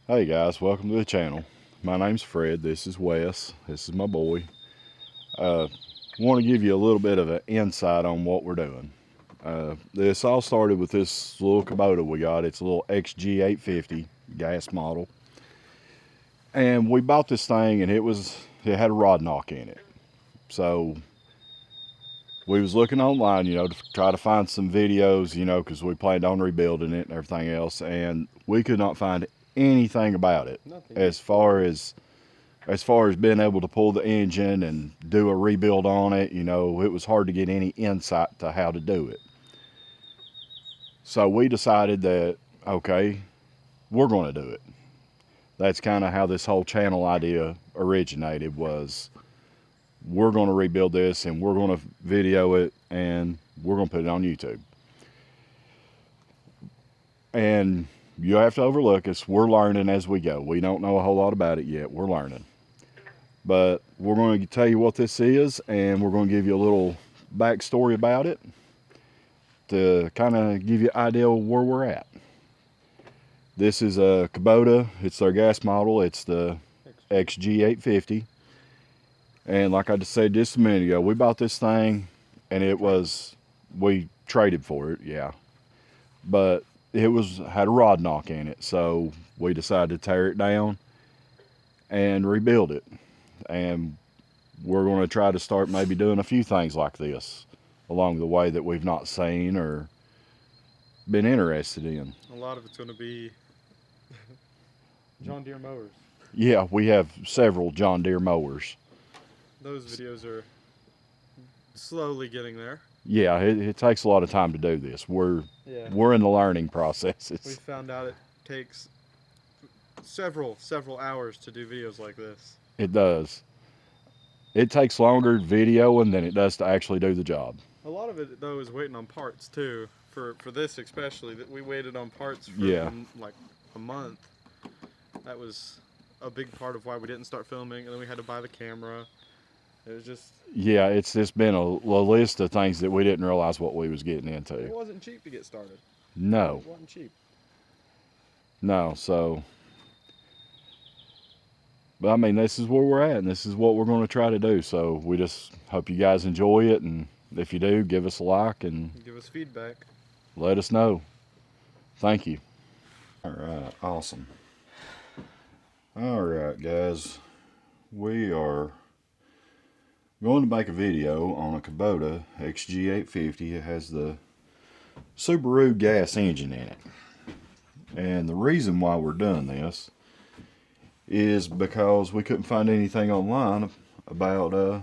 Hey guys, welcome to the channel. My name's Fred. This is Wes. This is my boy. Want to give you a little bit of an insight on what we're doing. This all started with this little Kubota we got. It's a little XG850 gas model, and we bought this thing, and it had a rod knock in it. So we was looking online, to try to find some videos, because we planned on rebuilding it and everything else, and we could not find anything about it Nothing. as far as being able to pull the engine and do a rebuild on it. It was hard to get any insight to how to do it. So we decided that, okay, we're going to do it. That's kind of how this whole channel idea originated, was we're going to rebuild this and we're going to video it and we're going to put it on YouTube. And you have to overlook us. We're learning as we go. We don't know a whole lot about it yet. We're learning. But we're going to tell you what this is, and we're going to give you a little backstory about it to kind of give you an idea of where we're at. This is a Kubota. It's their gas model. It's the XG850. And like I just said just a minute ago, we bought this thing, and we traded for it, yeah. But it had a rod knock in it, so we decided to tear it down and rebuild it. And we're going to try to start maybe doing a few things like this along the way that we've not seen or been interested in. A lot of it's going to be John Deere mowers. Yeah, we have several John Deere mowers. Those videos are slowly getting there. Yeah, it takes a lot of time to do this. We're in the learning processes. We found out it takes several hours to do videos like this. It does. It takes longer videoing than it does to actually do the job. A lot of it, though, is waiting on parts, too. For this especially, that we waited on parts for like a month. That was a big part of why we didn't start filming, and then we had to buy the camera. It was just... Yeah, it's just been a list of things that we didn't realize what we was getting into. It wasn't cheap to get started. No. It wasn't cheap. No, so... But I mean, this is where we're at, and this is what we're going to try to do. So we just hope you guys enjoy it, and if you do, give us a like and give us feedback. Let us know. Thank you. All right, awesome. All right, guys, we are going to make a video on a Kubota XG850. It has the Subaru gas engine in it, and the reason why we're doing this is because we couldn't find anything online about the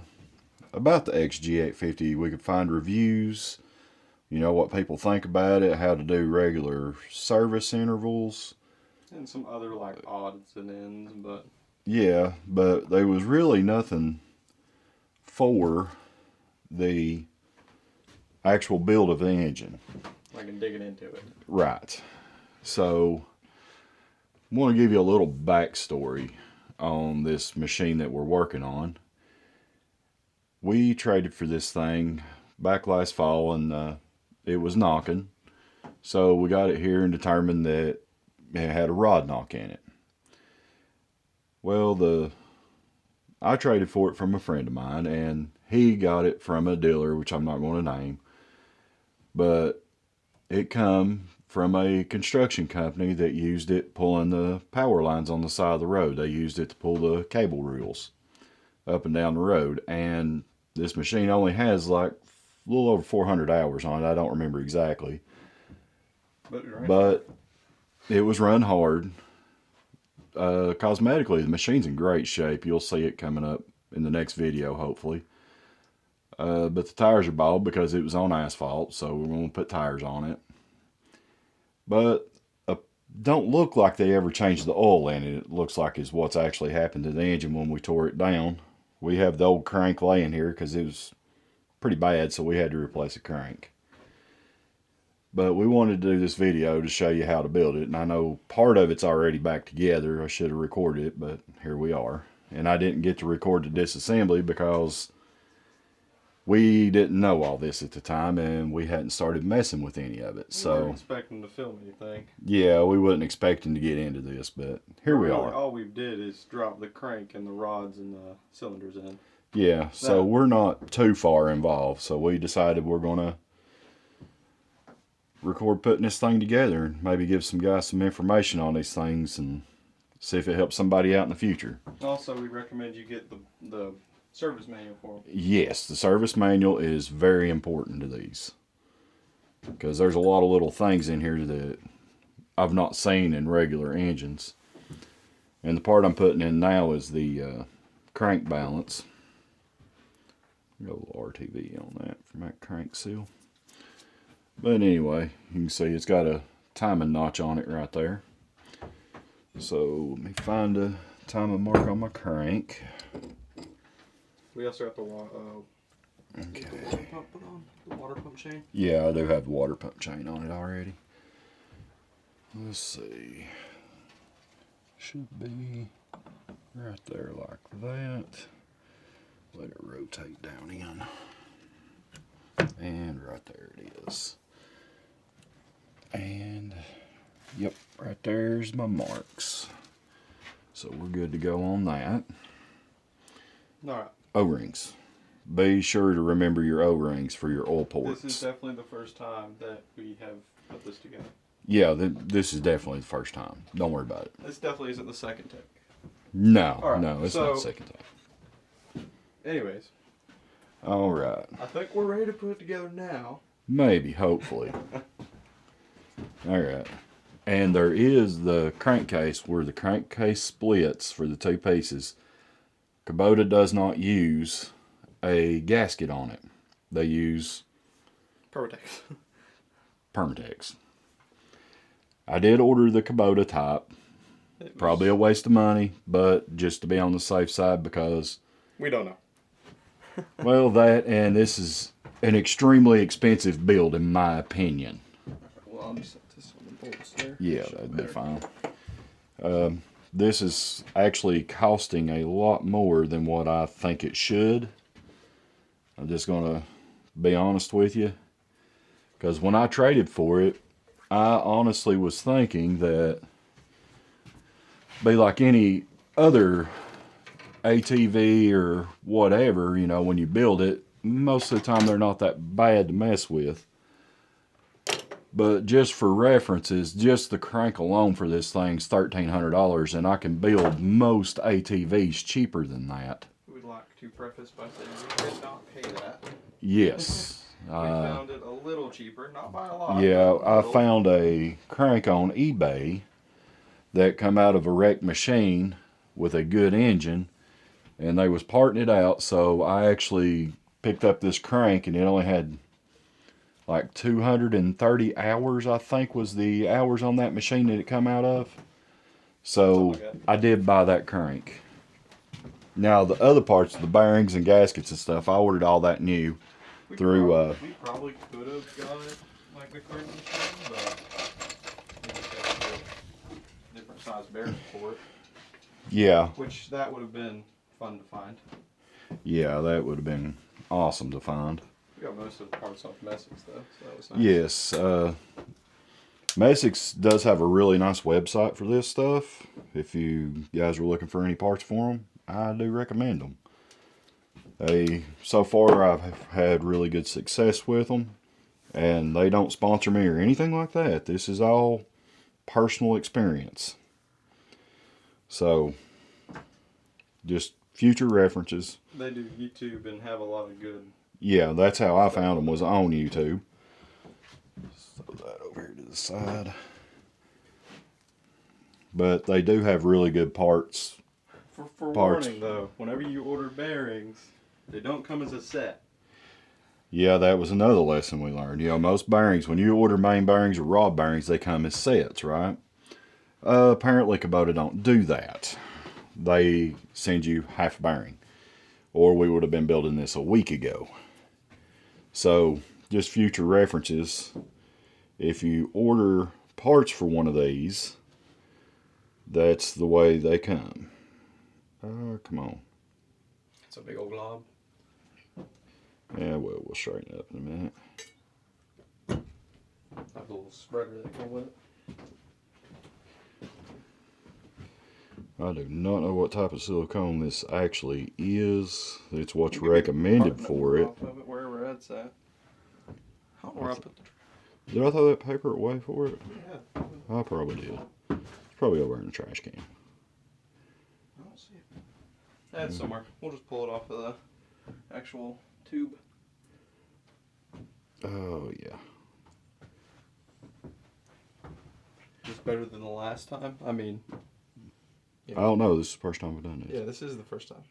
XG850. We could find reviews, what people think about it, how to do regular service intervals, and some other like odds and ends, but yeah, but there was really nothing for the actual build of the engine. Like in digging into it. Right. So I want to give you a little backstory on this machine that we're working on. We traded for this thing back last fall, and it was knocking. So we got it here and determined that it had a rod knock in it. Well, I traded for it from a friend of mine, and he got it from a dealer, which I'm not going to name. But it come from a construction company that used it pulling the power lines on the side of the road. They used it to pull the cable reels up and down the road. And this machine only has like a little over 400 hours on it. I don't remember exactly. But it was run hard. Cosmetically, the machine's in great shape. You'll see it coming up in the next video, hopefully. But the tires are bald because it was on asphalt, so we're going to put tires on it. But don't look like they ever changed the oil in it. It looks like is what's actually happened to the engine when we tore it down. We have the old crank laying here because it was pretty bad, so we had to replace the crank. But we wanted to do this video to show you how to build it, and I know part of it's already back together. I should have recorded it, but here we are. And I didn't get to record the disassembly because we didn't know all this at the time, and we hadn't started messing with any of it. We weren't So expecting to film anything. yeah, we wasn't expecting to get into this, but here we Really, are. all we did is drop the crank and the rods and the cylinders in. Yeah, so we're not too far involved. So we decided we're gonna record putting this thing together and maybe give some guys some information on these things and see if it helps somebody out in the future. Also, we recommend you get the service manual for them. Yes, the service manual is very important to these because there's a lot of little things in here that I've not seen in regular engines. And the part I'm putting in now is the crank balance. Got a little RTV on that from that crank seal. But anyway, you can see it's got a timing notch on it right there. So let me find a timing mark on my crank. We also got the Okay. pump put on, the water pump chain. Yeah, I do have the water pump chain on it already. Let's see. Should be right there like that. Let it rotate down in. And right there it is. And yep, right there's my marks. So we're good to go on that. Alright. O-rings. Be sure to remember your O-rings for your oil ports. This is definitely the first time that we have put this together. Yeah, this is definitely the first time. Don't worry about it. This definitely isn't the second take. No, All right, no, it's not the second time. Anyways. All right. I think we're ready to put it together now. Maybe, hopefully. All right. And there is the crankcase where the crankcase splits for the two pieces. Kubota does not use a gasket on it. They use Permatex. Permatex. I did order the Kubota type. Probably a waste of money, but just to be on the safe side because... We don't know. Well, that and this is an extremely expensive build in my opinion. Well, I'll just set this on the bolts there. Yeah, that'd be fine. This is actually costing a lot more than what I think it should. I'm just going to be honest with you. Because when I traded for it, I honestly was thinking that be like any other ATV or whatever, you know, when you build it, most of the time they're not that bad to mess with. But just for references, just the crank alone for this thing's $1,300, and I can build most ATVs cheaper than that. We'd like to preface by saying we did not pay that. Yes. We found it a little cheaper, not by a lot. Yeah, I found a crank on eBay that come out of a wrecked machine with a good engine, and they was parting it out, so I actually picked up this crank, and it only had like 230 hours, I think was the hours on that machine that it come out of. So like I did buy that crank. Now the other parts, the bearings and gaskets and stuff, I ordered all that new through we probably could have got it like the crank machine, but we just had to get different size bearings for it. Yeah. Which that would have been fun to find. Yeah, that would have been awesome to find. We got most of the parts off Messick's though, so that was nice. Yes, Messick's does have a really nice website for this stuff. If you guys are looking for any parts for them, I do recommend them. So far I've had really good success with them, and they don't sponsor me or anything like that. This is all personal experience. So, just future references. They do YouTube and have a lot of good. Yeah, that's how I found them, was on YouTube. Throw that over here to the side. But they do have really good parts. For warning though, whenever you order bearings, they don't come as a set. Yeah, that was another lesson we learned. You know, most bearings, when you order main bearings or rod bearings, they come as sets, right? Apparently Kubota don't do that. They send you half a bearing. Or we would have been building this a week ago. So, just future references. If you order parts for one of these, that's the way they come. Come on. It's a big old glob. Yeah, well, we'll straighten it up in a minute. I have a little spreader that goes with it. I do not know what type of silicone this actually is. It's what's recommended for it. Off of it wherever it's at. I don't know where I put the. Did I throw that paper away for it? Yeah. I probably did. It's probably over in the trash can. I don't see it. That's somewhere. We'll just pull it off of the actual tube. Oh, yeah. Just better than the last time. I mean, I don't know. This is the first time we've done this. Yeah, this is the first time.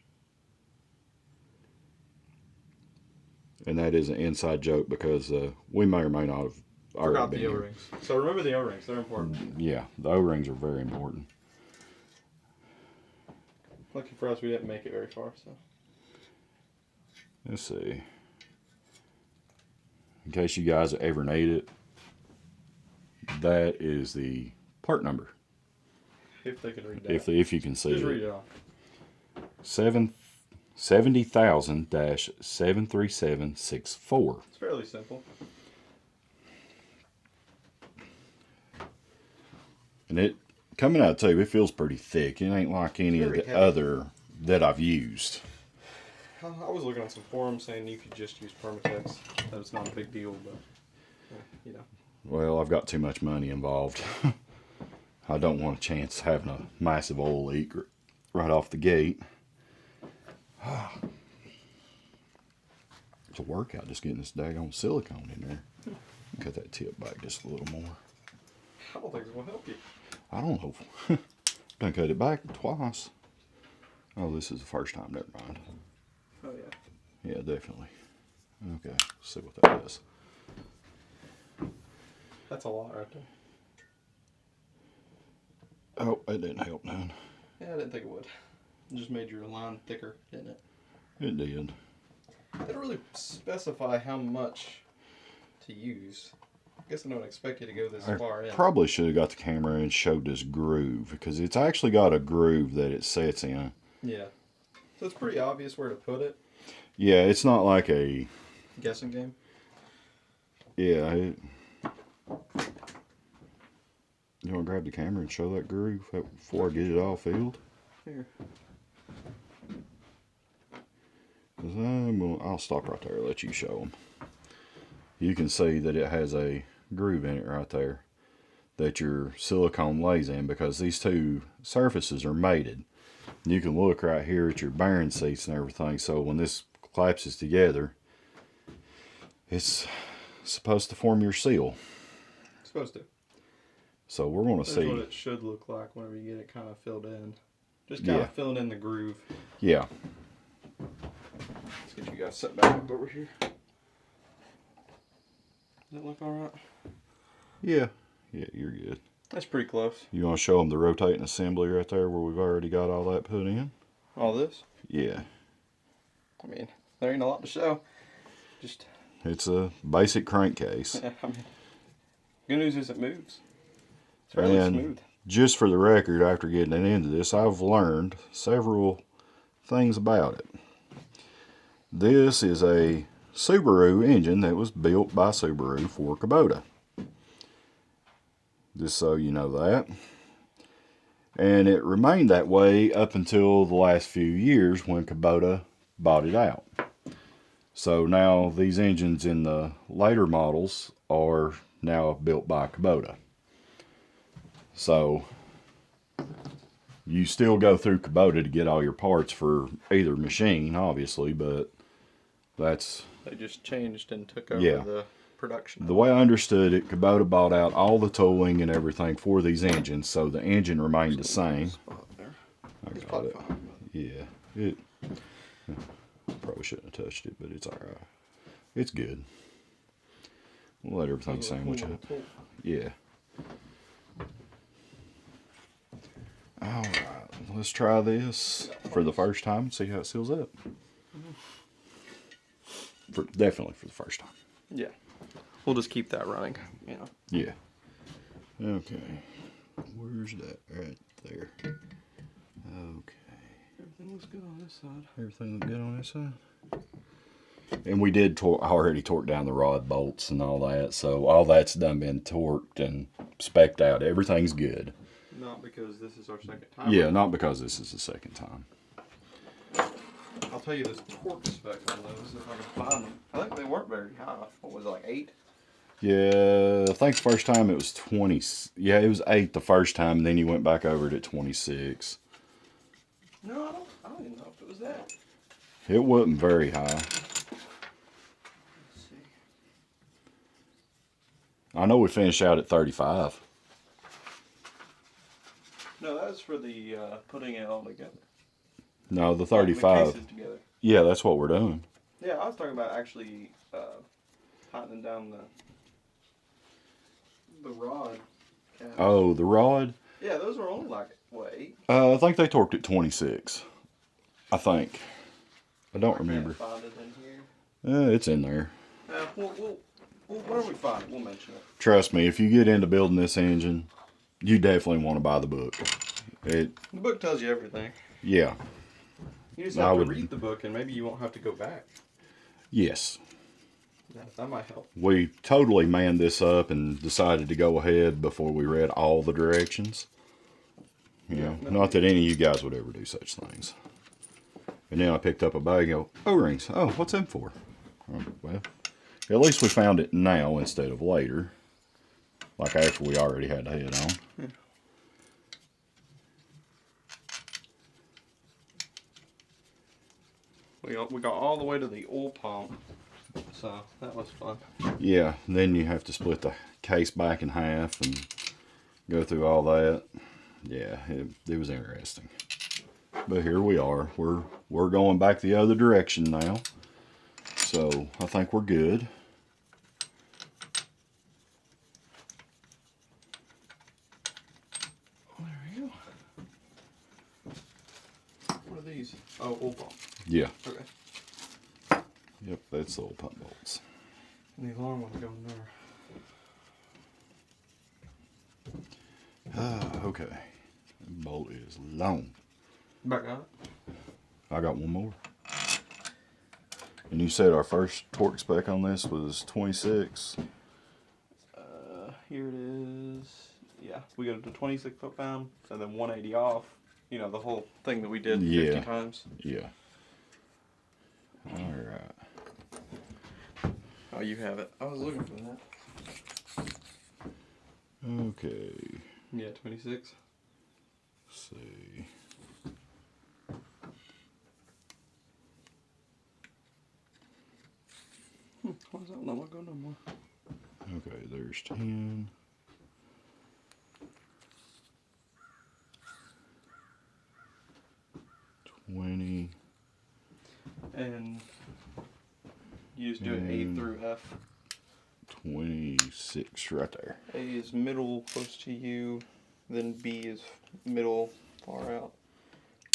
And that is an inside joke because we may or may not have forgot the O-rings. So remember the O-rings. They're important. Yeah, the O-rings are very important. Lucky for us, we didn't make it very far. So let's see. In case you guys ever need it, that is the part number. If they can read that. If you can see just it. read it off. 70,000-73764. It's fairly simple. And it coming out too, it feels pretty thick. It ain't like any of the other that I've used. I was looking on some forums saying you could just use Permatex. That it's not a big deal, but you know. Well, I've got too much money involved. I don't want a chance of having a massive oil leak right off the gate. It's a workout just getting this daggone silicone in there. Cut that tip back just a little more. I don't think it's going to help you. I don't know. Done cut it back twice. Oh, this is the first time. Never mind. Oh, yeah. Yeah, definitely. Okay, let's see what that is. That's a lot right there. Oh, it didn't help none. Yeah, I didn't think it would. It just made your line thicker, didn't it? It did. It didn't really specify how much to use. I guess I don't expect you to go this far in. Probably should have got the camera and showed this groove because it's actually got a groove that it sets in. Yeah. So it's pretty obvious where to put it. Yeah, it's not like a guessing game. Yeah. You want to grab the camera and show that groove before I get it all filled? Here. I'll stop right there and let you show them. You can see that it has a groove in it right there that your silicone lays in because these two surfaces are mated. You can look right here at your bearing seats and everything, so when this collapses together, it's supposed to form your seal. It's supposed to. So we're going to see what it should look like whenever you get it kind of filled in. Just kind of filling in the groove. Yeah. Let's get you guys set back up over here. Does that look alright? Yeah. Yeah, you're good. That's pretty close. You want to show them the rotating assembly right there where we've already got all that put in? All this? Yeah. I mean, there ain't a lot to show. Just. It's a basic crankcase. Yeah, I mean, good news is it moves. It's fairly smooth. Just for the record, after getting into this, I've learned several things about it. This is a Subaru engine that was built by Subaru for Kubota. Just so you know that. And it remained that way up until the last few years when Kubota bought it out. So now these engines in the later models are now built by Kubota. So you still go through Kubota to get all your parts for either machine, obviously, but that's... They just changed and took over the production. The way I understood it, Kubota bought out all the tooling and everything for these engines, so the engine remained the same. I got it. Yeah, it probably shouldn't have touched it, but it's alright. It's good. We'll let everything sandwich up. Yeah. Alright, let's try this for the first time and see how it seals up. Definitely for the first time. Yeah. We'll just keep that running, you know. Yeah. Okay. Where's that? Right there. Okay. Everything looks good on this side. Everything look good on this side? And we did already torque down the rod bolts and all that, so all that's done been torqued and spec'd out. Everything's good. Not because this is our second time. Yeah, not because this is the second time. I'll tell you this torque spec on those if I can find them. I think they weren't very high. What was it, like 8? Yeah, I think the first time it was 20. Yeah, it was 8 the first time, and then you went back over it at 26. No, I don't even know if it was that. It wasn't very high. Let's see. I know we finished out at 35. No, that was for the putting it all together. No, the Putting 35. the cases together. Yeah, that's what we're doing. Yeah, I was talking about actually tightening down the rod caps. Oh, the rod? Yeah, those were only like, what, 8? I think they torqued at 26. I think. I don't remember. Can't find it in here. It's in there. Where we find it, we'll mention it. Trust me, if you get into building this engine, you definitely want to buy the book. The book tells you everything. Yeah. You just have to read the book and maybe you won't have to go back. Yes. That might help. We totally manned this up and decided to go ahead before we read all the directions. Not that any of you guys would ever do such things. And then I picked up a bag of O-rings. Oh, what's them for? Well, at least we found it now instead of later. Like after we already had the head on. Yeah. We got all the way to the oil pump, so that was fun. Yeah, then you have to split the case back in half and go through all that. Yeah, it was interesting. But here we are. We're going back the other direction now. So I think we're good. There we go. What are these? Oh, oil pump. Yeah. Okay. Yep, that's the old pump bolts. And the alarm one's going there. Okay. That bolt is long. Back on it. I got one more. And you said our first torque spec on this was 26. Here it is. Yeah, we got it to 26 foot-pound, and then 180 off. You know, the whole thing that we did 50 times. Yeah. All right. Oh, you have it. I was looking for that. Okay. Yeah, 26. Let's see. Why does that not look good no more? Okay, there's 10. 20. And you just do an A through F. 26 right there. A is middle, close to you. Then B is middle, far out.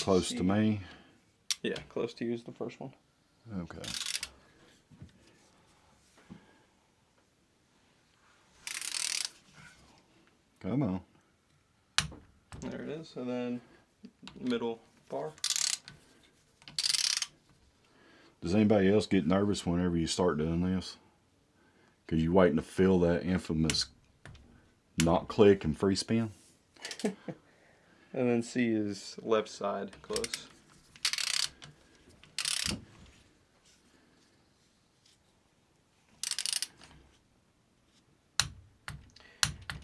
Close C. to me. Yeah, close to you is the first one. Okay. Come on. There it is. And then middle, far. Does anybody else get nervous whenever you start doing this? Because you're waiting to feel that infamous not click and free spin? And then C is left side, close.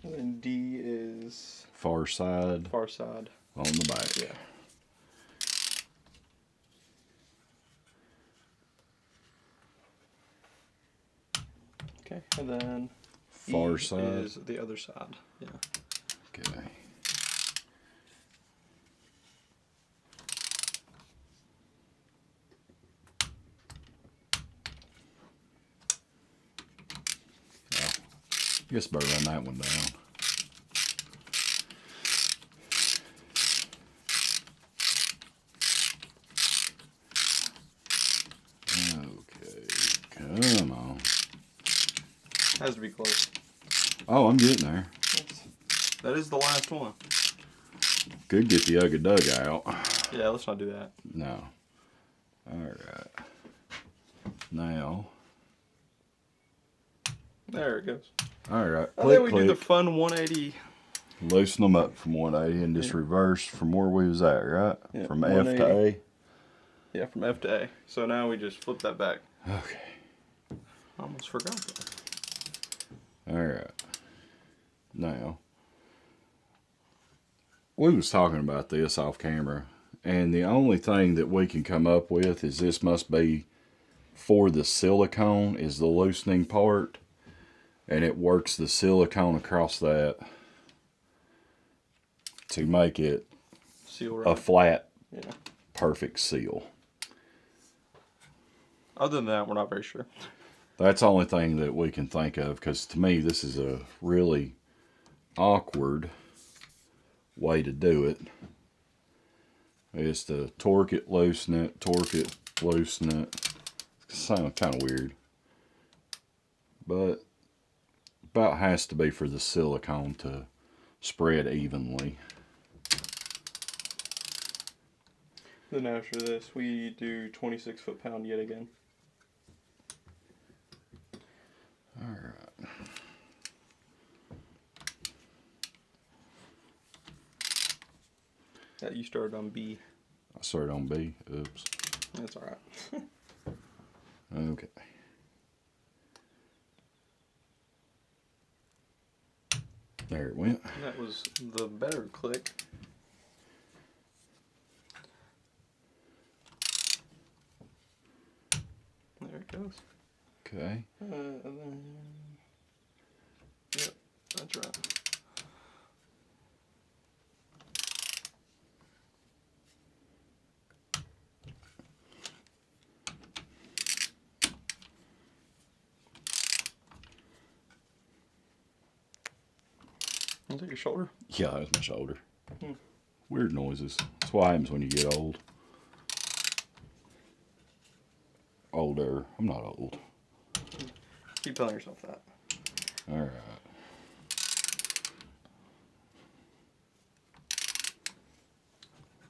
And then D is Far side far side. on the back. Yeah. Okay, and then Far E side. is the other side. Yeah. Okay. I guess better run that one down. Okay, come on. Has to be close. Oh, I'm getting there. That is the last one. Could get the Ugga Dug out. Yeah, let's not do that. No. Alright. Now. There it goes. All right. And then we do the fun 180. Loosen them up from 180 and just reverse from where we was at, right? Yeah, from F to A. Yeah, from F to A. So now we just flip that back. Okay. I almost forgot that. All right. Now, we was talking about this off camera, and the only thing that we can come up with is this must be for the silicone, is the loosening part, and it works the silicone across that to make it seal right. a flat, perfect seal. Other than that, we're not very sure. That's the only thing that we can think of, because to me this is a really awkward way to do it. Is to torque it, loosen it, torque it, loosen it. It sounds kind of weird, but about has to be for the silicone to spread evenly. Then after this, we do 26 foot-pound yet again. All right. That you started on B. I started on B. Oops. That's all right. Okay. There it went. That was the better click. There it goes. Okay. And then, yep, that's right. Is that your shoulder? Yeah, that was my shoulder. Weird noises. That's what happens when you get old. Older. I'm not old. Keep telling yourself that. All right.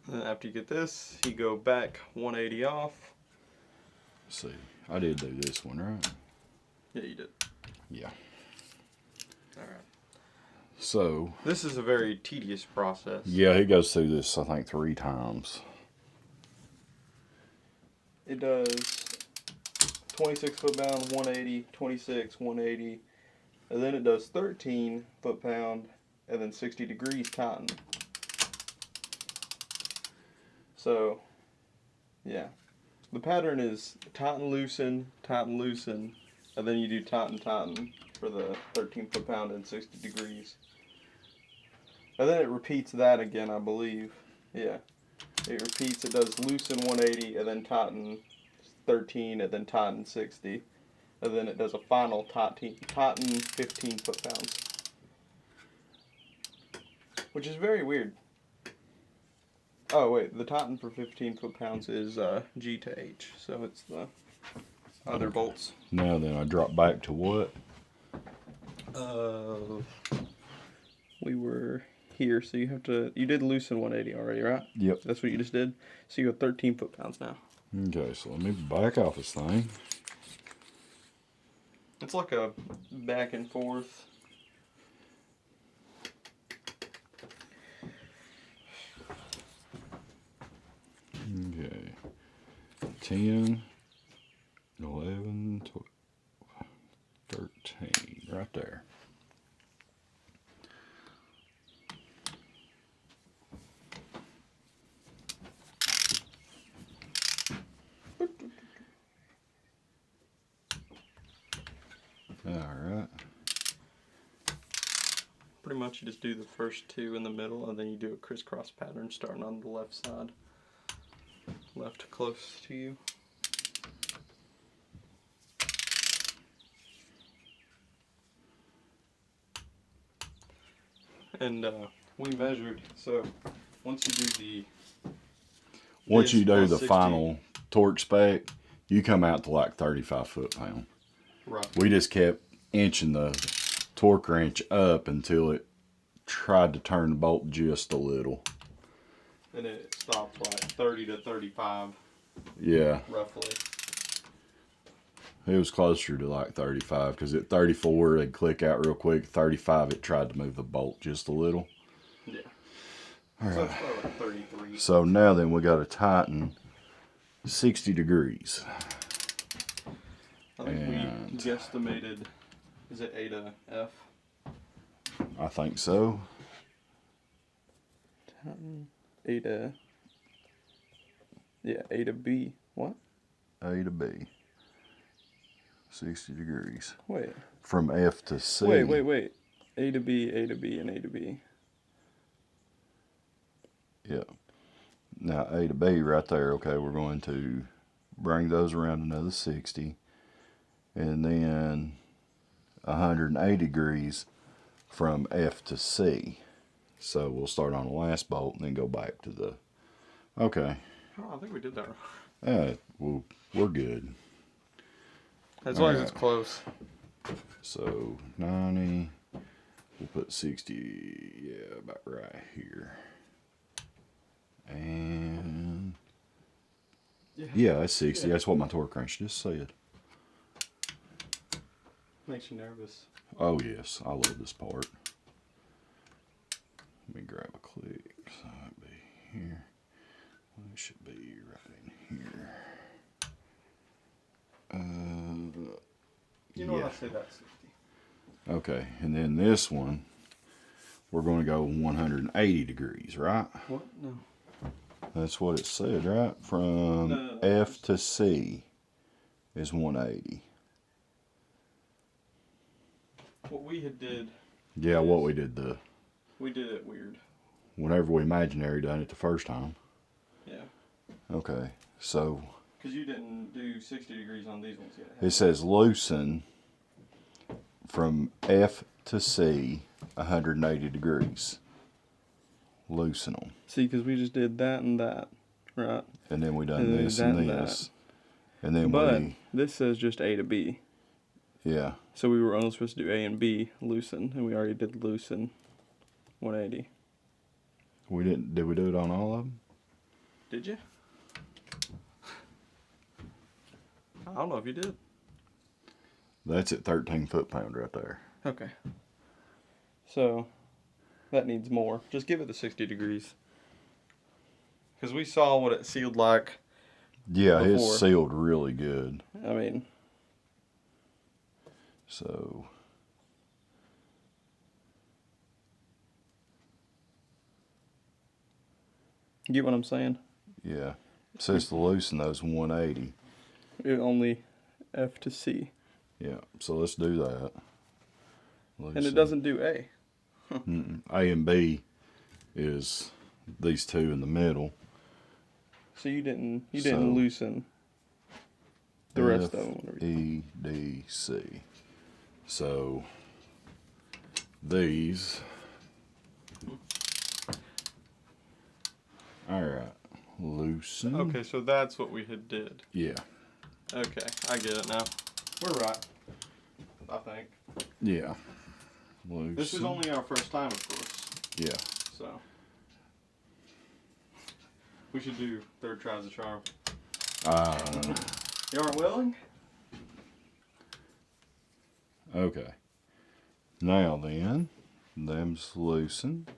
Then after you get this, you go back 180 off. Let's see. I did do this one, right? Yeah, you did. Yeah. All right. So. This is a very tedious process. Yeah, he goes through this, I think, 3 times. It does 26 foot-pound, 180, 26, 180, and then it does 13 foot-pound, and then 60 degrees tighten. So, yeah. The pattern is tighten, loosen, and then you do tighten, tighten for the 13 foot-pound and 60 degrees. And then it repeats that again, I believe. Yeah. It repeats, it does loosen 180, and then tighten 13, and then tighten 60. And then it does a final tighten 15 foot-pounds. Which is very weird. Oh, wait, the tighten for 15 foot-pounds is G to H, so it's the other bolts. Now then, I drop back to what? We were here, so you did loosen 180 already, right? Yep. That's what you just did? So you go 13 foot-pounds now. Okay, so let me back off this thing. It's like a back and forth. Okay. 10, 11, 12, 13. Right there. Alright. Pretty much you just do the first 2 in the middle, and then you do a crisscross pattern starting on the left side. Left close to you. And we measured, so once you do the final torque spec, you come out to like 35 foot-pound. Right. We just kept inching the torque wrench up until it tried to turn the bolt just a little. And then it stopped like 30 to 35. Yeah. Roughly. It was closer to like 35 because at 34 it'd click out real quick. 35 it tried to move the bolt just a little. Yeah. All right. So it's probably like 33. So now then we got to tighten 60 degrees. I think we guesstimated, is it A to F? I think so. A to, yeah, A to B. What? A to B. 60 degrees. Wait. From F to C. Wait. A to B, A to B, and A to B. Yeah. Now A to B right there, okay, we're going to bring those around another 60. And then 180 degrees from F to C. So we'll start on the last bolt and then go back to the... Okay. Oh, I think we did that Well, we're good. as long as it's close. So 90, we'll put 60, yeah, about right here. And yeah, that's 60. That's what my torque wrench just said. Makes you nervous. Oh yes, I love this part. Let me grab a click. So that'd be here. Well, it should be right in here. You know what, I say that's 60. Okay, and then this one, we're going to go 180 degrees, right? What? No. That's what it said, right? From No. F to C is 180. What we had did. Yeah, what we did We did it weird. whenever we imaginary done it the first time. Yeah. Okay, so Because you didn't do 60 degrees on these ones yet. it says loosen from F to C 180 degrees. Loosen them. See, because we just did that and that, right? And then we done And then this that and and this. And then But this says just A to B. yeah. So we were only supposed to do A and B loosen, and we already did loosen 180. Did we do it on all of them? Did you? I don't know if you did. That's at 13 foot-pound right there. Okay. So, that needs more. Just give it the 60 degrees. Because we saw what it sealed like. Yeah, Before. it's sealed really good. I mean, So you get what I'm saying? yeah, it says to loosen those 180. It only F to C. Yeah, so let's do that. And Loosen. it doesn't do A. A and B is these two in the middle. So you didn't So, loosen the rest F, of them. Whatever. E, D, C. So these. All right, loosen. Okay, so that's what we had did. Yeah. Okay, I get it now. We're right. I think. Yeah. Loosen. This is only our first time, of course. Yeah. So we should do third tries a charm. You aren't willing? Okay. Now then, them's loosened,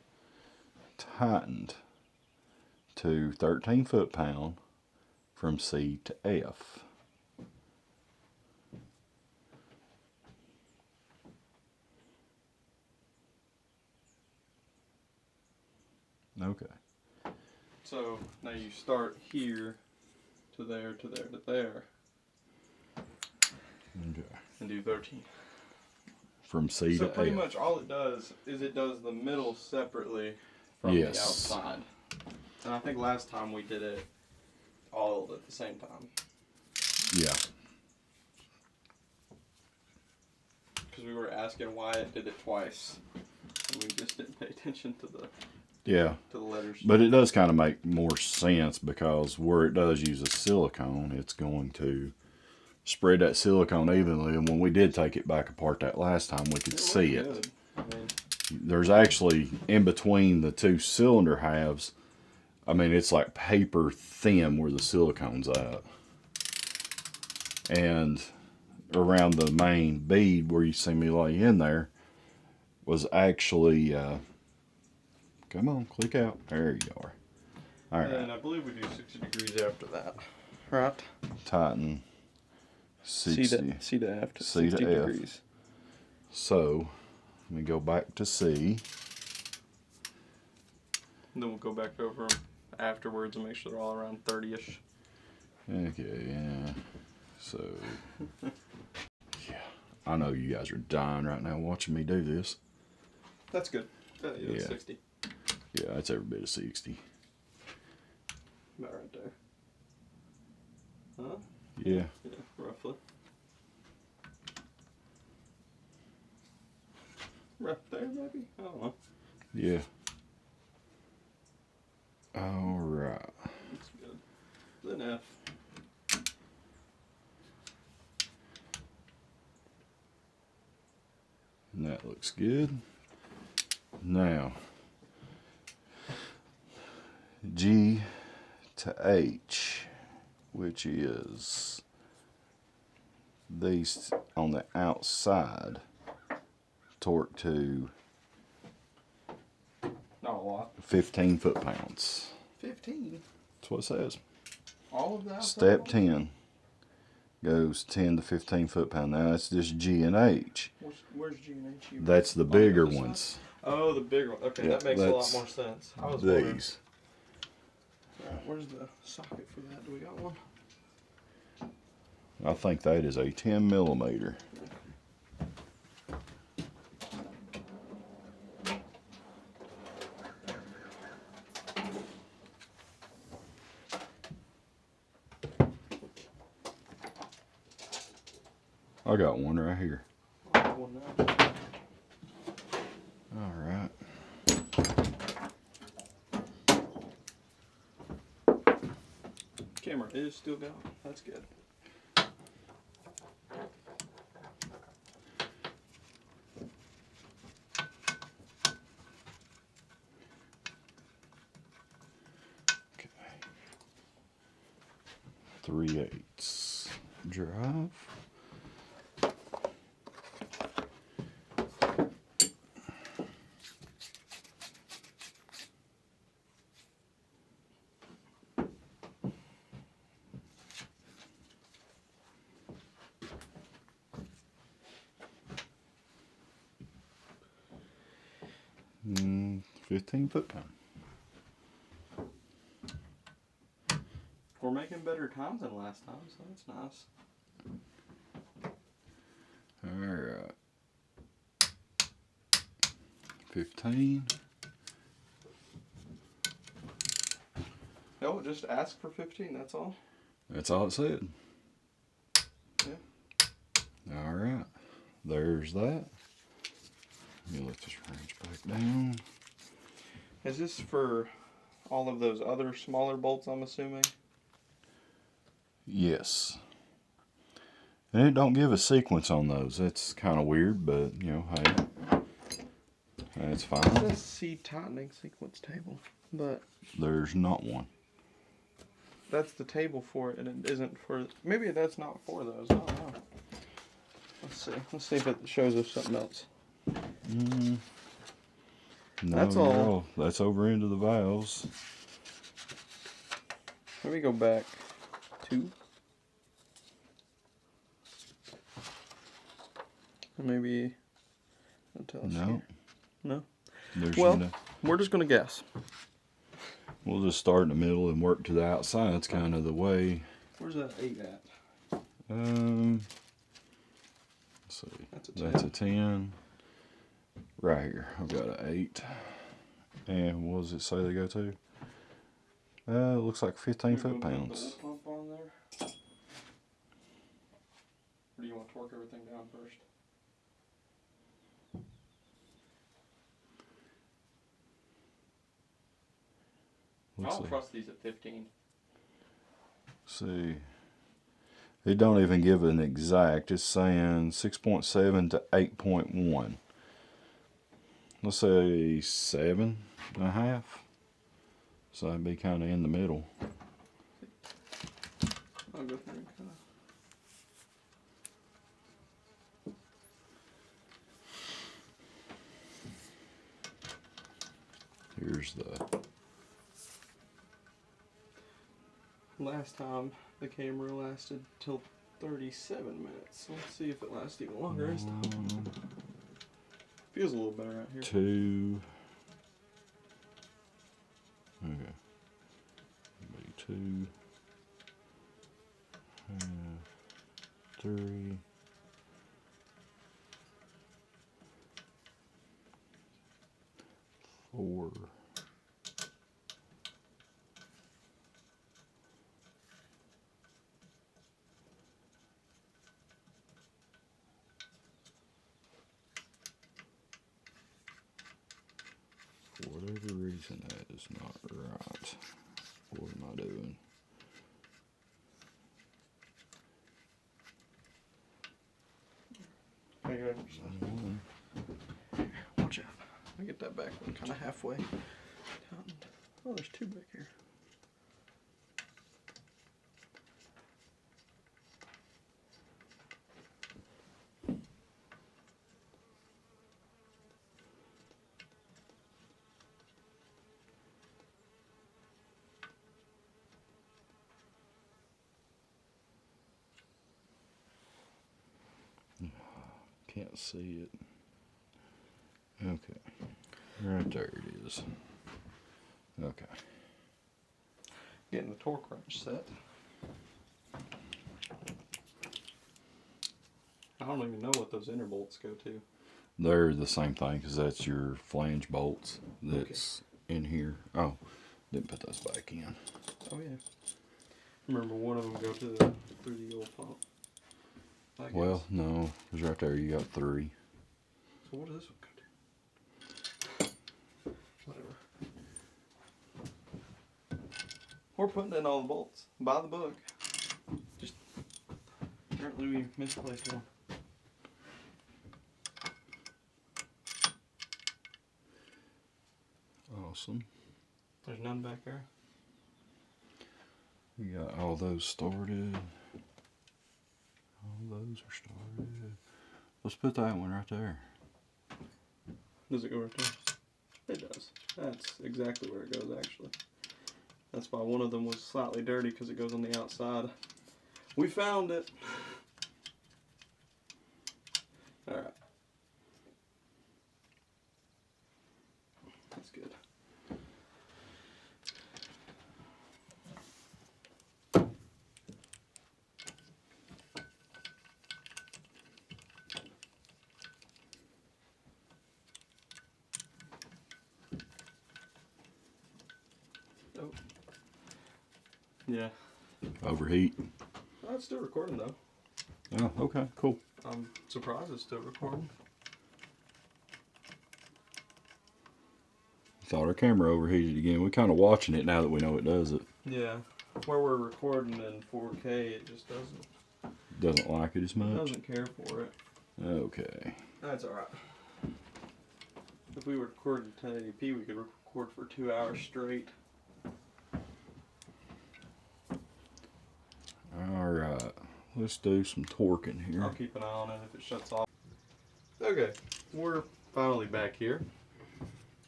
tightened to 13 foot-pound from C to F. Okay. So now you start here to there to there to there Okay. and do 13. From C So to pretty F. much all it does is it does the middle separately from Yes. the outside. And I think last time we did it all at the same time. Yeah. Because we were asking why it did it twice. And we just didn't pay attention to the letters. But it does kind of make more sense because where it does use a silicone, it's going to spread that silicone evenly. And when we did take it back apart that last time, we could see it. Good. I mean, There's actually, in between the two cylinder halves, I mean, it's like paper thin where the silicone's at. And around the main bead where you see me lay in there was actually, come on, click out. There you are. All right. And I believe we do 60 degrees after that, right? Tighten 60. C to F to C to 60 F. degrees. So, let me go back to C. And then we'll go back over them afterwards and make sure they're all around 30-ish. Okay, yeah. So, yeah. I know you guys are dying right now watching me do this. That's good. Yeah. 60. Yeah, that's every bit of 60. About right there. Huh? Yeah. Yeah, roughly. Right there, maybe? I don't know. Yeah. All right. That's good. Then F. And that looks good. Now, G to H, which is these on the outside, torque to Not a lot. 15 foot-pounds. 15? That's what it says. All of that? Step 10 goes 10 to 15 foot-pounds. Now that's just G and H. Where's G and H? That's the bigger ones. Oh, the bigger one. Okay, Yeah, that makes a lot that's more sense. I was wondering. These. Right, where's the socket for that? Do we got one? I think that is a 10 millimeter. I got one right here. I have one now. All right. Camera is still going. That's good. Okay. 3/8 drive. Mm, 15 foot-pound. We're making better times than last time, so that's nice. All right. 15. No, just ask for 15, that's all. That's all it said. Yeah. All right. There's that. Let me let this wrench back down. Is this for all of those other smaller bolts, I'm assuming? Yes. And it don't give a sequence on those. That's kind of weird, but, you know, hey, that's It fine. says C tightening sequence table, but There's not one. that's the table for it, and it isn't for. Maybe that's not for those. I don't know. Let's see. Let's see if it shows us something else. No, That's all. no, that's over into the valves. Let me go back to. Maybe. It'll tell us No. here. No. There's Well, no. we're just gonna guess. We'll just start in the middle and work to the outside. It's kind of the way. Where's that 8 at? Let's see. That's a 10. That's a 10. Right here. I've got an 8. And what does it say they go to? It looks like 15 foot-pounds. Pump on there. Or do you want to torque everything down first? I don't trust these at 15. See. It don't even give an exact. It's saying 6.7 to 8.1. Let's say 7.5. So that'd be kind of in the middle. I'll go through and kind of. last time the camera lasted till 37 minutes. Let's see if it lasts even longer this time. Feels a little better right here. 2. Okay. Maybe 2. 3. 4. For whatever reason, that is not right. What am I doing? Watch out. I get that back one kind of halfway. Oh, there's 2 back here. Can't see it. Okay. Right there it is. Okay. Getting the torque wrench set. I don't even know what those inner bolts go to. They're the same thing because that's your flange bolts that's in here. Oh, didn't put those back in. Oh yeah. Remember one of them go to through the old pump. Well, no, because right there you got 3. So what does this one go to? Whatever. We're putting in all the bolts by the book. Just apparently we misplaced one. Awesome. There's none back there. We got all those started. All those are started. Let's put that one right there. Does it go right there? It does. That's exactly where it goes, actually. That's why one of them was slightly dirty, because it goes on the outside. We found it. Alright. That's good. Oh. Yeah. Overheat. Oh, it's still recording though. Oh, okay, cool. I'm surprised it's still recording. Thought our camera overheated again. We're kind of watching it now that we know it does it. Yeah. Where we're recording in 4K, it just Doesn't like it as much? doesn't care for it. Okay. That's alright. If we recorded 1080p, we could record for 2 hours straight. Alright. Let's do some torquing here. I'll keep an eye on it if it shuts off. Okay, we're finally back here.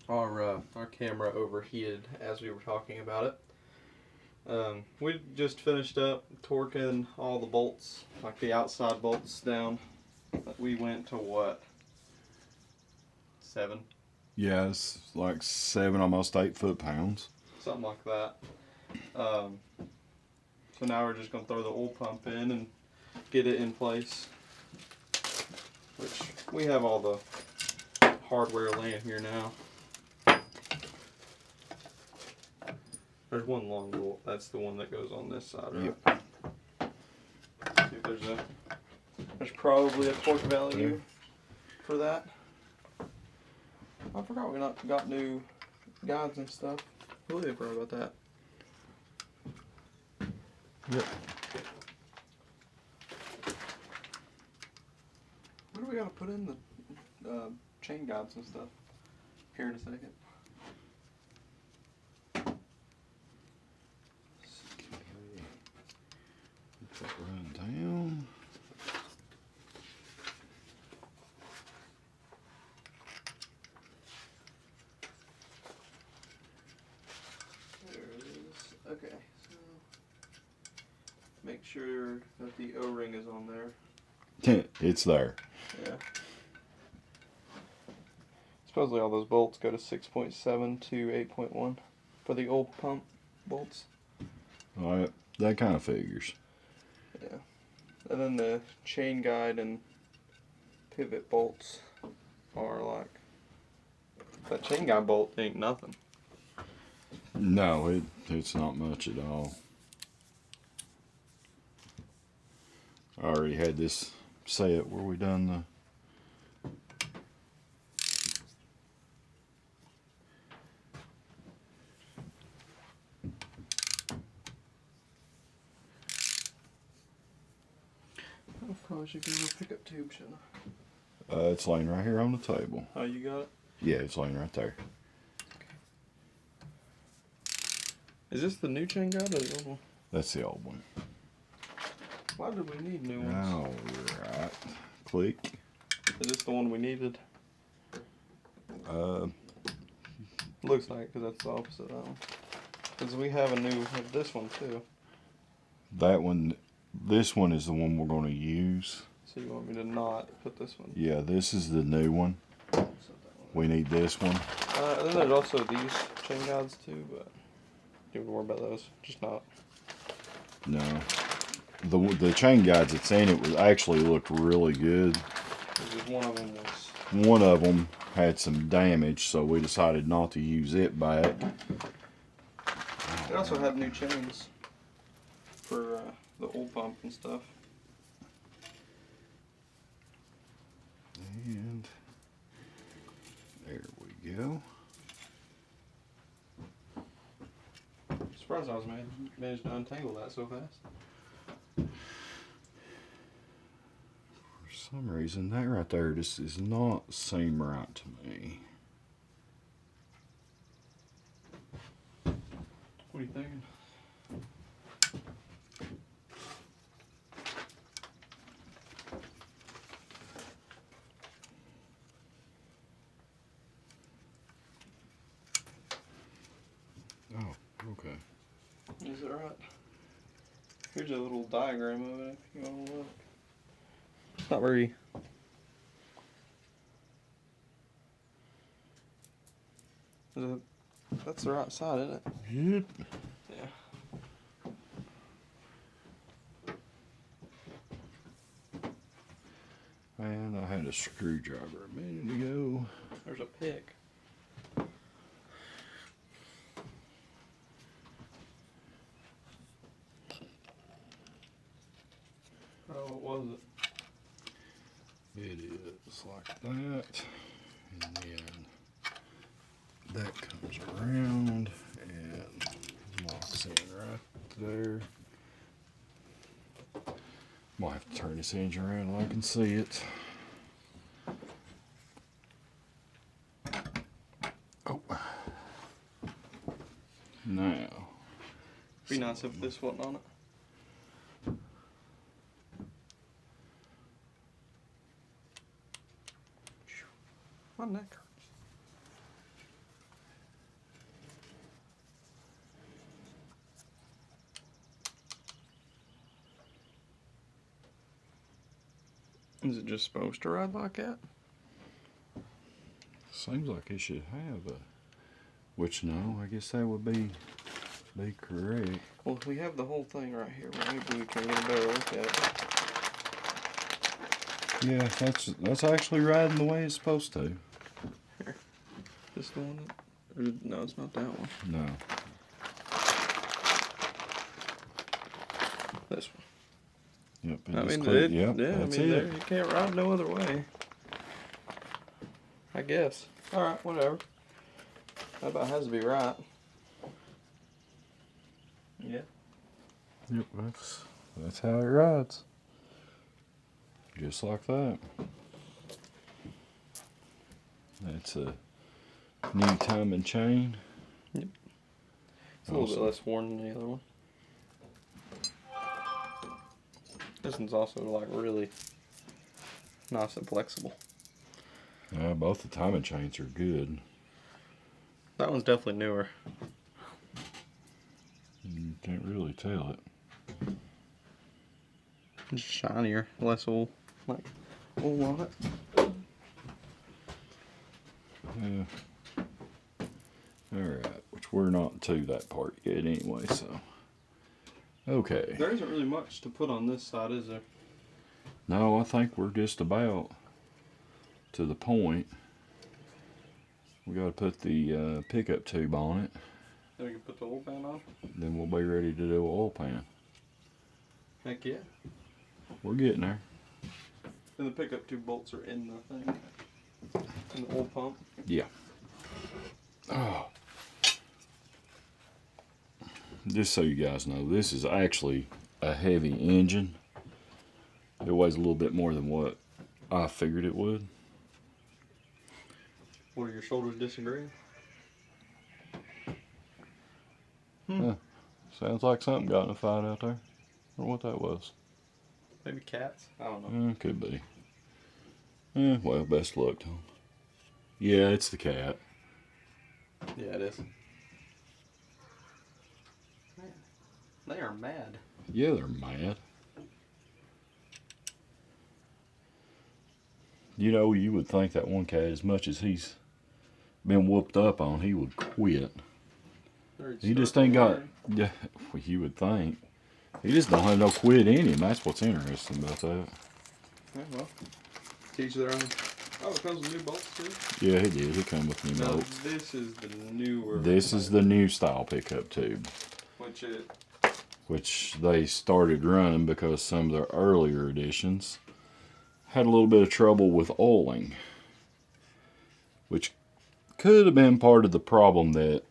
Our camera overheated as we were talking about it. We just finished up torquing all the bolts, like the outside bolts down. We went to what? 7? Yeah, it's like 7, almost 8 foot-pounds. Something like that. So now we're just going to throw the oil pump in and get it in place. Which, we have all the hardware laying here now. There's one long bolt. That's the one that goes on this side, right? Yep. See if there's probably a torque value for that. I forgot we not got new guides and stuff. Really forgot about that. Yep. Where do we gotta put in the chain guides and stuff? Here in a second. Put that run down. There it is. Okay, so make sure that the O-ring is on there. It's there. Yeah. Supposedly all those bolts go to 6.7 to 8.1 for the old pump bolts. All right, that kind of figures. Yeah. And then the chain guide and pivot bolts are like, that chain guide bolt ain't nothing. No, it's not much at all. I already had this set where we done the I probably should go to a pickup tube, shouldn't I? it's laying right here on the table. Oh, you got it? Yeah, it's laying right there. Is this the new chain guide or the old one? That's the old one. Why did we need new ones? All right. Click. Is this the one we needed? Uh, Looks like, because that's the opposite of that one. Because we have this one too. that one, this one is the one we're going to use. So you want me to not put this one? Yeah, this is the new one. We need this one. Then there's also these chain guides too, but you don't worry about those. Just not. No. The chain guides that's in it was actually looked really good. Because one of them was. One of them had some damage, so we decided not to use it back. They also had new chains for the old pump and stuff. And there we go. Surprised I was managed to untangle that so fast. For some reason, that right there just does not seem right to me. What are you thinking? Oh, okay. Is it right? Here's a little diagram of it if you want to look. It's not very. That's the right side, isn't it? Yep. Yeah. And I had a screwdriver a minute ago. There's a pick. Oh, what was it? It is like that. And then that comes around and locks in right there. Might have to turn this engine around so I can see it. Oh. Now. Be nice if this wasn't on it. My neck hurts. Is it just supposed to ride like that? Seems like it should have a, which no, I guess that would be correct. Well, if we have the whole thing right here, maybe we can get a better look at it. Yeah, that's actually riding the way it's supposed to. Here, this the one? Or, no, it's not that one. No. This one. Yep. I mean, yep, yeah, that's I mean, it. you can't ride no other way. I guess. All right, whatever. That about has to be right. Yeah. Yep, that's how it rides. Just like that. That's a new timing chain. Yep. It's a little bit less worn than the other one. This one's also like really nice and flexible. Both the timing chains are good. That one's definitely newer. You can't really tell it. Just shinier, less oil, like oil on it. Yeah. Alright, which we're not to that part yet anyway, so. Okay. There isn't really much to put on this side, is there? No, I think we're just about to the point. We got to put the pickup tube on it. Then we can put the oil pan on? Then we'll be ready to do an oil pan. Heck yeah. We're getting there. And the pickup tube bolts are in the thing. In the oil pump. Yeah. Oh. Just so you guys know, this is actually a heavy engine. It weighs a little bit more than what I figured it would. What, are your shoulders disagreeing? Sounds like something got in a fight out there. I wonder what that was. Maybe cats? I don't know. Could be. Well, best luck to them. Yeah, it's the cat. Yeah, it is. Man, they are mad. Yeah, they're mad. You know, you would think that one cat, as much as he's been whooped up on, he would quit. He just ain't got, yeah, you would think. He just don't have no quit in him. That's what's interesting about that. Yeah, well, teach their own. Oh, it comes with new bolts too? Yeah, he did. He come with new No, bolts. this is the newer. This is the new style pickup tube. Which they started running because some of their earlier editions had a little bit of trouble with oiling. Which could have been part of the problem that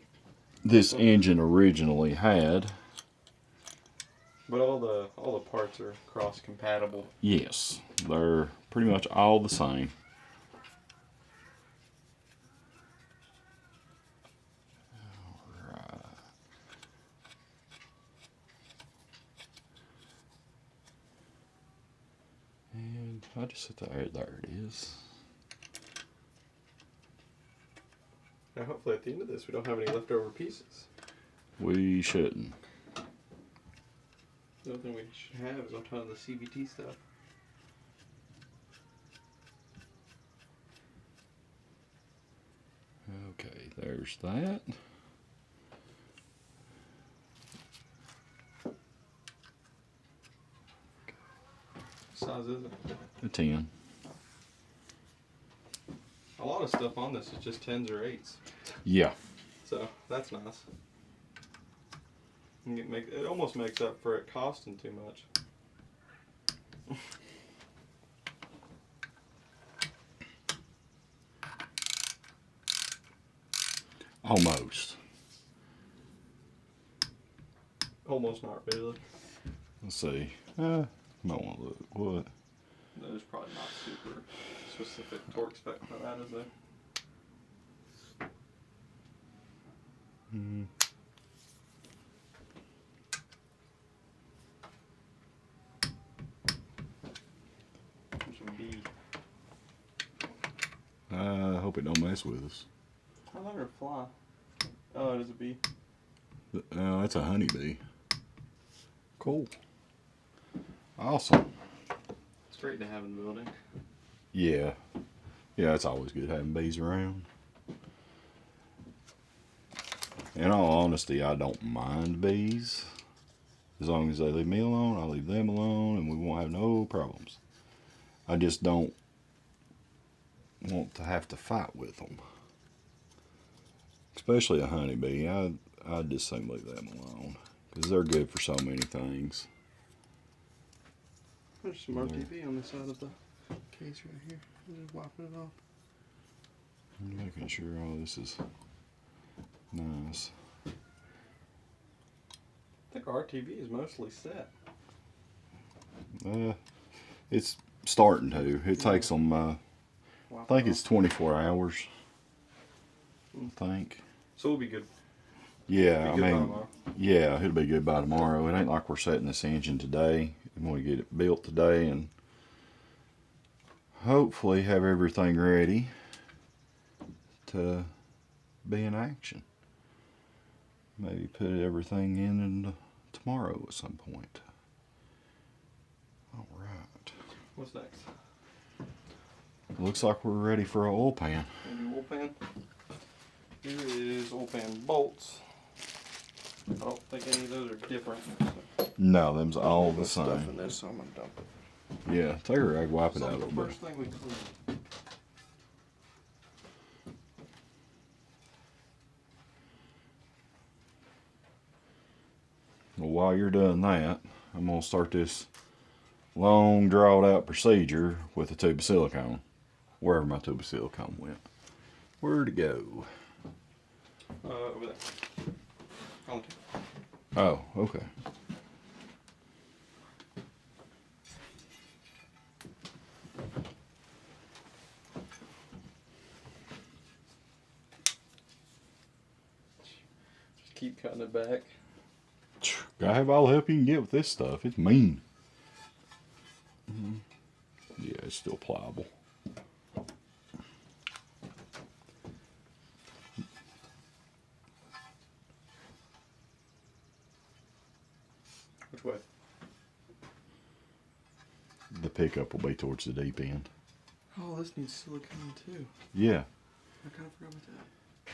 this engine originally had. But all the parts are cross compatible. Yes, they're pretty much all the same. Alright. And I just sit there. There it is. Now hopefully at the end of this we don't have any leftover pieces. We shouldn't. The only thing we should have is a ton of the CVT stuff. Okay, there's that. What size is it? A 10. A lot of stuff on this is just 10s or 8s. Yeah. So that's nice. It almost makes up for it costing too much. Almost. Almost not really. Let's see. Might want to look. What? There's probably not super specific torque spec for that, is there? There's a B. I hope it don't mess with us. I thought it would fly. Oh, it is a B. No, that's a honeybee. Cool. Awesome. It's great to have in the building. Yeah. Yeah, it's always good having bees around. In all honesty, I don't mind bees. As long as they leave me alone, I'll leave them alone, and we won't have no problems. I just don't want to have to fight with them. Especially a honeybee. I just think leave them alone. Because they're good for so many things. There's some RTB on the side of the case right here. I'm just wiping it off. I'm making sure all this is nice. I think RTB is mostly set. It's starting to. It takes them, I think it's 24 hours. I think. So we'll be good. Yeah, Be good by I mean, tomorrow. yeah, it'll be good by tomorrow. It ain't like we're setting this engine today. We want to get it built today and hopefully have everything ready to be in action. Maybe put everything in tomorrow at some point. All What's next? Looks like we're ready for an oil pan. Maybe oil pan. Here is oil pan bolts. I don't think any of those are different. No, them's all the Stuff same. in this, so I'm gonna dump it. Yeah, take a rag, wipe it So out a the little bit. first thing we clean. Well, while you're doing that, I'm going to start this long, drawn out procedure with a tube of silicone. Wherever my tube of silicone went. Where'd it go? Over there. On two. Oh, okay. Just keep cutting it back. Gotta have all the help you can get with this stuff. It's mean. Yeah, it's still pliable. Which way? The pickup will be towards the deep end. Oh, this needs silicone too. Yeah. I kind of forgot about that.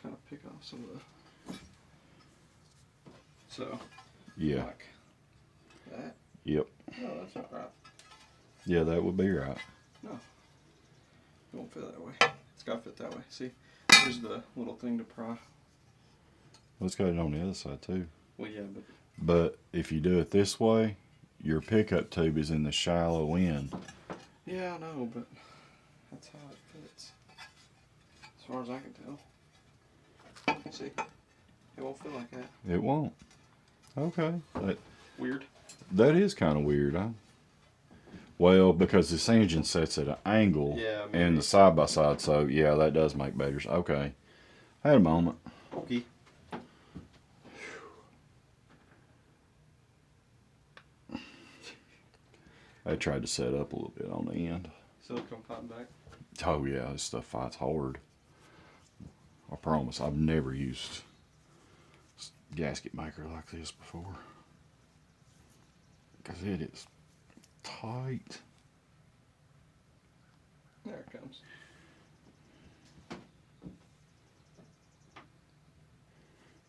Kind of pick off some of the. So. Yeah. Like that. Yep. No, that's not right. Yeah, that would be right. No. It won't fit that way. It's got to fit that way. See, here's the little thing to pry. Let's got it on the other side too. Well, yeah, But if you do it this way, your pickup tube is in the shallow end. yeah, I know, but that's how it fits. As far as I can tell. See, it won't fit like that. It won't. Okay. Weird. That is kind of weird, huh? Well, because this engine sets at an angle Yeah, and the side by side, so yeah, that does make better. Okay. Had a moment. Okay. I tried to set up a little bit on the end. Silicone pipe back. Oh yeah, this stuff fights hard. I promise, I've never used a gasket maker like this before. Because it is tight. There it comes.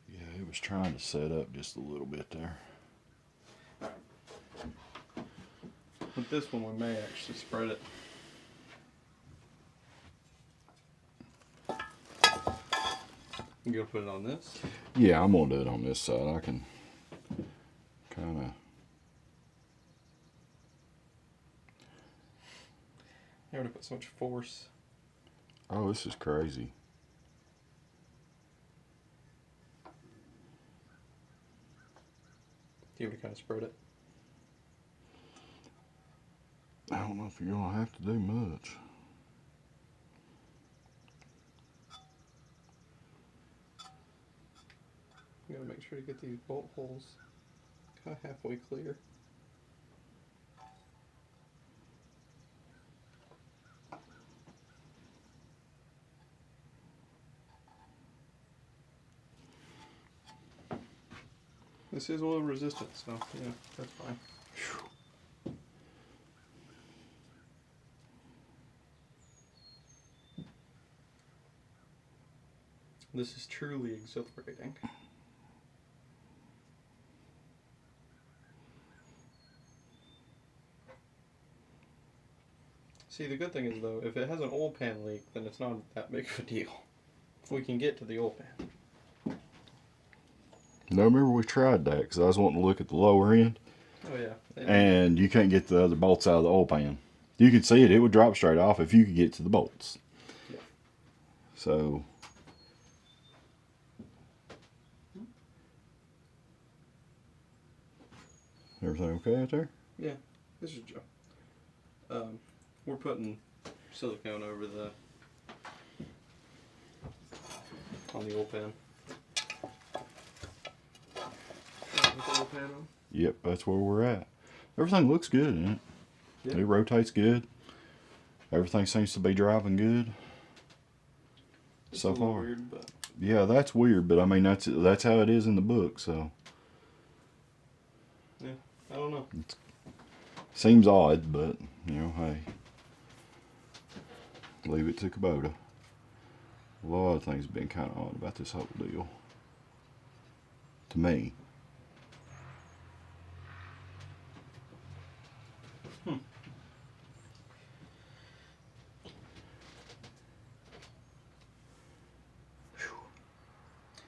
Yeah, it was trying to set up just a little bit there. With this one, we may actually spread it. You gonna put it on this? Yeah, I'm gonna do it on this side. I can kind of. You already put so much force. Oh, this is crazy. You already kind of spread it. I don't know if you're gonna have to do much. You gotta make sure to get these bolt holes kind of halfway clear. This is oil resistant, so yeah, that's fine. This is truly exhilarating. See, the good thing is though, if it has an oil pan leak, then it's not that big of a deal. If we can get to the oil pan. No, remember we tried that because I was wanting to look at the lower end. Oh yeah. And you can't get the other bolts out of the oil pan. You could see it; it would drop straight off if you could get to the bolts. Yeah. So. Everything okay out there? Yeah, this is Joe. We're putting silicone over on the oil pan. With the oil pan on? Yep, that's where we're at. Everything looks good in it. Yeah. It rotates good. Everything seems to be driving good. It's So a little far. weird, but Yeah, that's weird, but I mean that's how it is in the book. So yeah, I don't know. Seems odd, but, you know, hey. Leave it to Kubota. A lot of things have been kind of odd about this whole deal. To me.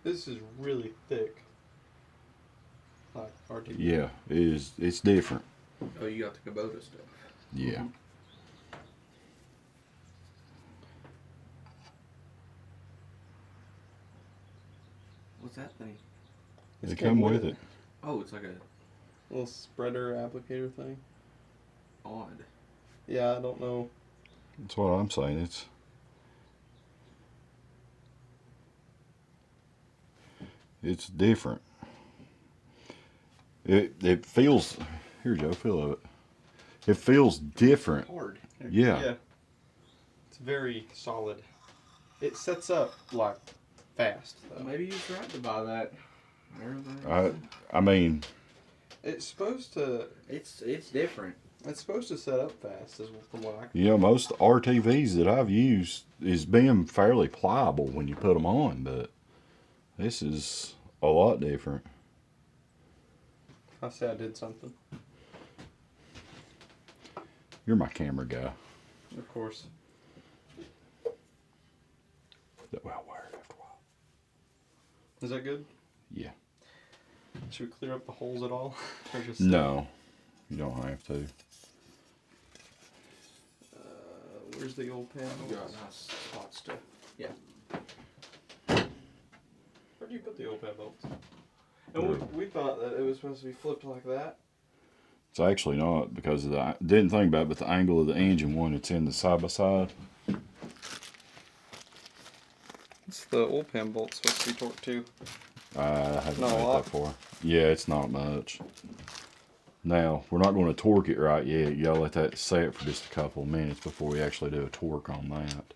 This is really thick. Like RTV. Yeah, it is. It's different. Oh, you got the Kubota stuff. Yeah. What's that thing? They come with it. Oh, it's like a little spreader applicator thing. odd. Yeah, I don't know. That's what I'm saying. It's different. It feels. Here, Joe, feel of it. It feels different. Hard. Yeah. It's very solid. It sets up like fast though. Maybe you was right to buy that. I mean, It's supposed to. It's different. It's supposed to set up fast, from what I can. you know, most RTVs that I've used is being fairly pliable when you put them on, but this is a lot different. I say I did something. You're my camera guy. Of course. That well wired after a while. Is that good? Yeah. Should we clear up the holes at all? Or just No, you don't have to. Where's the old panel? You got nice spots to. Yeah. Where do you put the old pad bolts? And we thought that it was supposed to be flipped like that. It's actually not because of the, didn't think about it, but the angle of the engine when it's in the side by side. It's the old pan bolt supposed to be torqued too. I haven't Not a made lot. that far. Yeah, it's not much. Now, we're not going to torque it right yet. You gotta let that set for just a couple of minutes before we actually do a torque on that.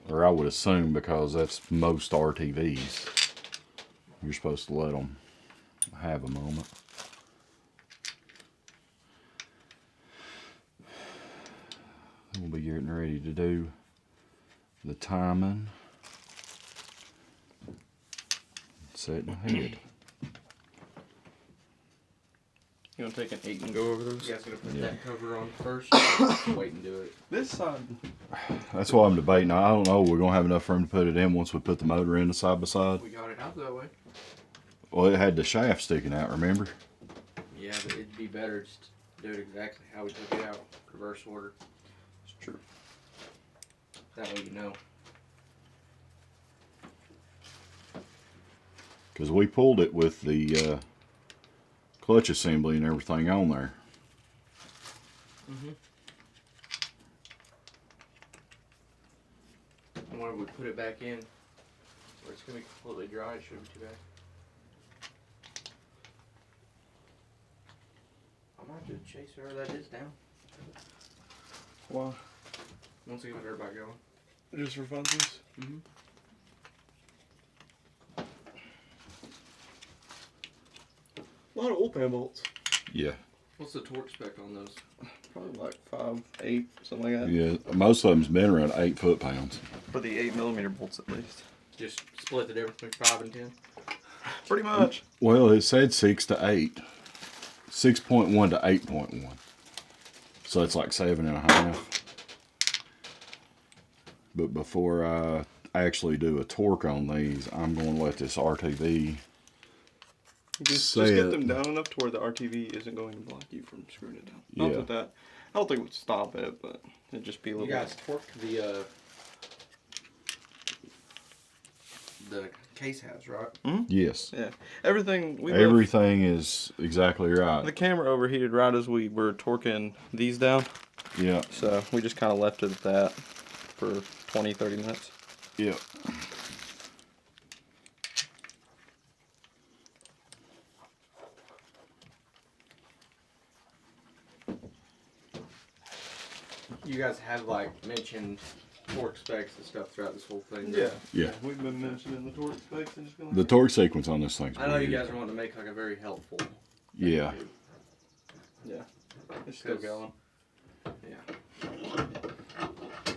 Or I would assume, because that's most RTVs. You're supposed to let them have a moment. We'll be getting ready to do the timing. Setting ahead. You want to take an 8 and go over those? You guys gonna put Yeah. that cover on first? Wait and do it. This side. That's why I'm debating. I don't know. We're gonna have enough room to put it in once we put the motor in the side by side. We got it out that way. Well, it had the shaft sticking out. Remember? Yeah, but it'd be better just to do it exactly how we took it out, reverse order. It's true. That way you know. Because we pulled it with the clutch assembly and everything on there. And when we put it back in, where it's gonna be completely dry, it shouldn't be too bad. I might just chase whoever that is down. Wow. Once we get everybody going. Just for funsies? Mm-hmm. A lot of old pan bolts. Yeah. What's the torque spec on those? Probably like 5, 8, something like that. Yeah. Most of them's been around 8 foot-pounds. For the 8mm bolts at least. Just split the difference between 5 and 10? Pretty much. Well, it said 6 to 8. 6.1 to 8.1. So it's like 7.5. But before I actually do a torque on these, I'm going to let this RTV Just set. get them down enough to where the RTV isn't going to block you from screwing it down. Not Yeah. that I don't think it would stop it, but it'd just be a little You guys torque the case has, right? Yes. Yeah. Everything we Everything is exactly the right. camera overheated right as we were torquing these down. Yeah. So we just kind of left it at that for 20, 30 minutes. Yeah. You guys have like mentioned torque specs and stuff throughout this whole thing. Yeah. Yeah. We've been mentioning the torque specs and just going The torque sequence on this thing's I know you weird. guys are wanting to make like a very helpful. Yeah. Yeah, it's still going. Yeah.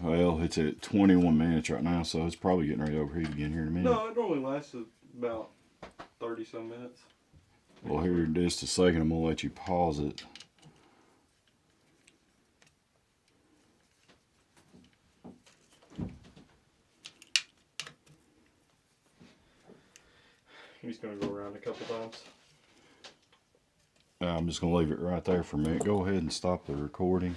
Well, it's at 21 minutes right now, so it's probably getting ready to overheat again here in a minute. No, it normally lasts about 30 some minutes. Well, here in just a second, I'm going to let you pause it. He's going to go around a couple times. I'm just going to leave it right there for a minute. Go ahead and stop the recording.